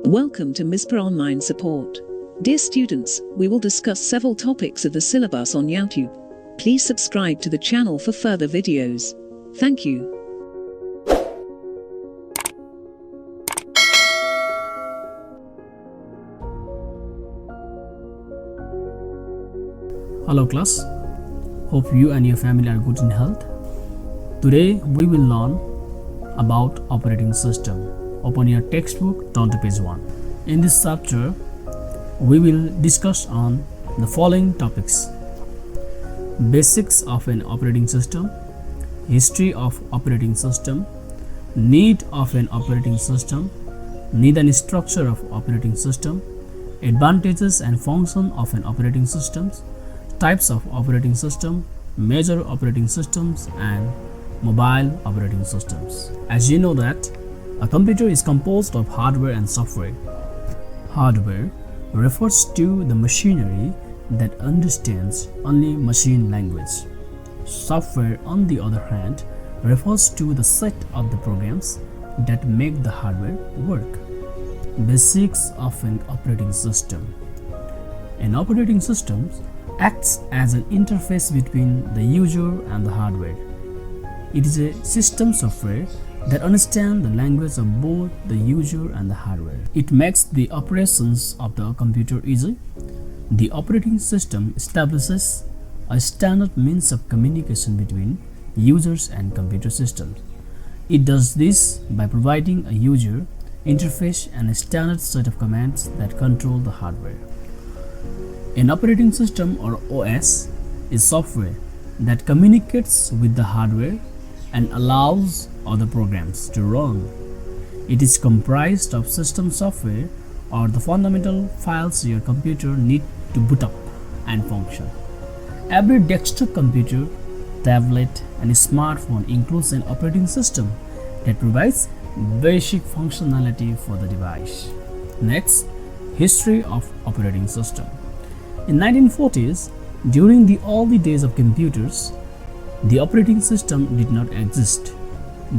Welcome to MISPA Online Support. Dear students, we will discuss several topics of the syllabus on YouTube. Please subscribe to the channel for further videos. Thank you. Hello class, hope you and your family are good in health. Today we will learn about operating system. Open your textbook, turn to page 1. In this chapter, we will discuss on the following topics: basics of an operating system, history of operating system, need of an operating system, need and structure of operating system, advantages and function of an operating system, types of operating system, major operating systems, and mobile operating systems. As you know that a computer is composed of hardware and software. Hardware refers to the machinery that understands only machine language. Software, on the other hand, refers to the set of the programs that make the hardware work. Basics of an operating system. An operating system acts as an interface between the user and the hardware. It is a system software that understands the language of both the user and the hardware. It makes the operations of the computer easy. The operating system establishes a standard means of communication between users and computer systems. It does this by providing a user interface and a standard set of commands that control the hardware. An operating system, or OS, is software that communicates with the hardware and allows other programs to run. It is comprised of system software, or the fundamental files your computer needs to boot up and function. Every desktop computer, tablet, and smartphone includes an operating system that provides basic functionality for the device. Next, history of operating system. In 1940s, during the early days of computers, the operating system did not exist.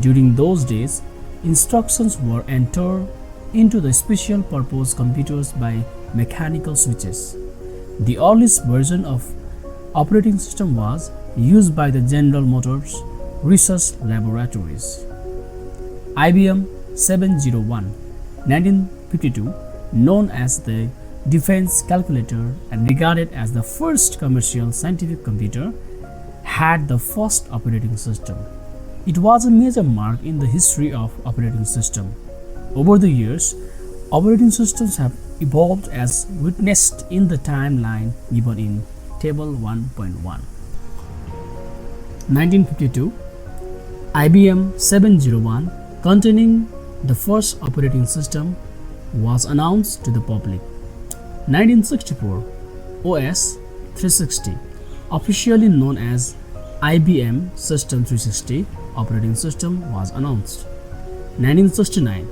During those days, instructions were entered into the special purpose computers by mechanical switches. The earliest version of operating system was used by the General Motors Research Laboratories. IBM 701, 1952, known as the Defense Calculator and regarded as the first commercial scientific computer, had the first operating system. It was a major mark in the history of operating system. Over the years, operating systems have evolved as witnessed in the timeline given in Table 1.1. 1952, IBM 701, containing the first operating system, was announced to the public. 1964, OS 360, officially known as IBM System 360 operating system, was announced. 1969,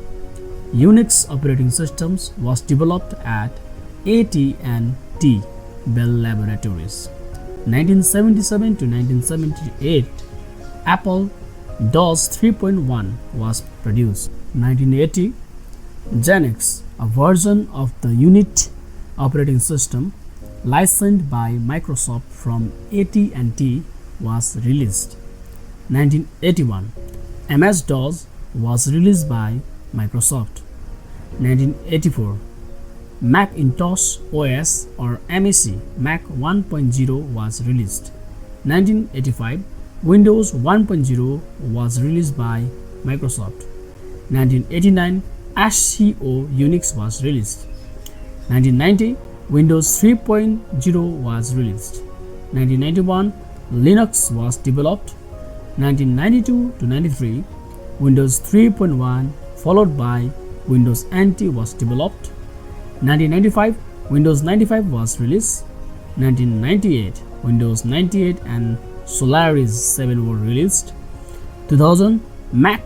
Unix operating systems was developed at AT&T Bell Laboratories. 1977 to 1978, Apple DOS 3.1 was produced. 1980, Xenix, a version of the Unix operating system licensed by Microsoft from AT&T, was released. 1981, MS-DOS was released by Microsoft. 1984, Macintosh OS, or MAC, Mac 1.0 was released. 1985, Windows 1.0 was released by Microsoft. 1989, SCO Unix was released. 1990, Windows 3.0 was released. 1991, Linux was developed. 1992 to 93, Windows 3.1 followed by Windows NT was developed. 1995, Windows 95 was released. 1998, Windows 98 and Solaris 7 were released. 2000, Mac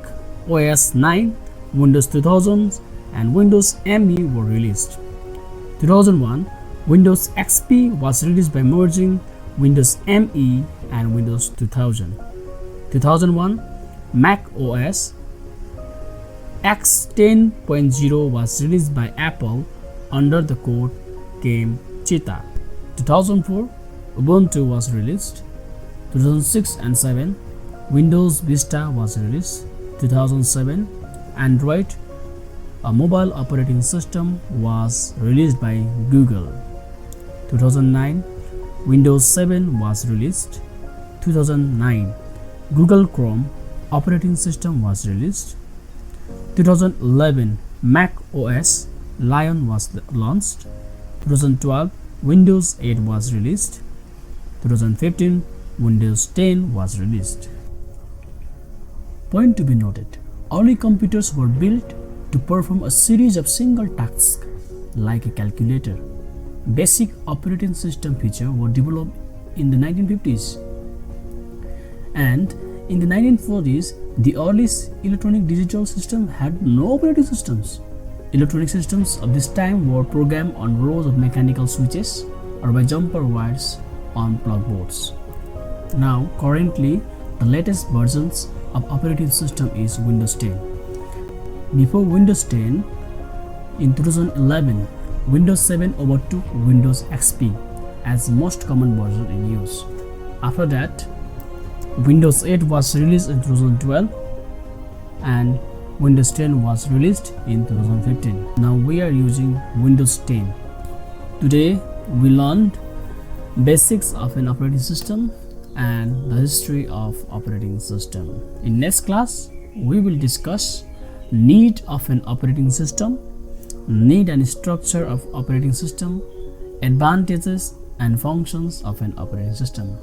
OS 9, Windows 2000 and Windows ME were released. 2001, Windows XP was released by merging Windows ME and Windows 2000. 2001, Mac OS X10.0 was released by Apple under the code name Cheetah. 2004, Ubuntu was released. 2006 and 7, Windows Vista was released. 2007, Android, a mobile operating system, was released by Google. 2009, Windows 7 was released. 2009, Google Chrome operating system was released. 2011, Mac OS Lion was launched. 2012, Windows 8 was released. 2015, Windows 10 was released. Point to be noted, early computers were built to perform a series of single tasks like a calculator. Basic operating system features were developed in the 1950s. And in the 1940s, the earliest electronic digital system had no operating systems. Electronic systems of this time were programmed on rows of mechanical switches or by jumper wires on plug boards. Now, currently, the latest versions of operating system is Windows 10. Before Windows 10, in 2011, Windows 7 overtook Windows XP as most common version in use. After that, Windows 8 was released in 2012 and Windows 10 was released in 2015. Now we are using Windows 10. Today we learned basics of an operating system and the history of operating system. In next class, we will discuss need of an operating system, need and structure of operating system, advantages and functions of an operating system.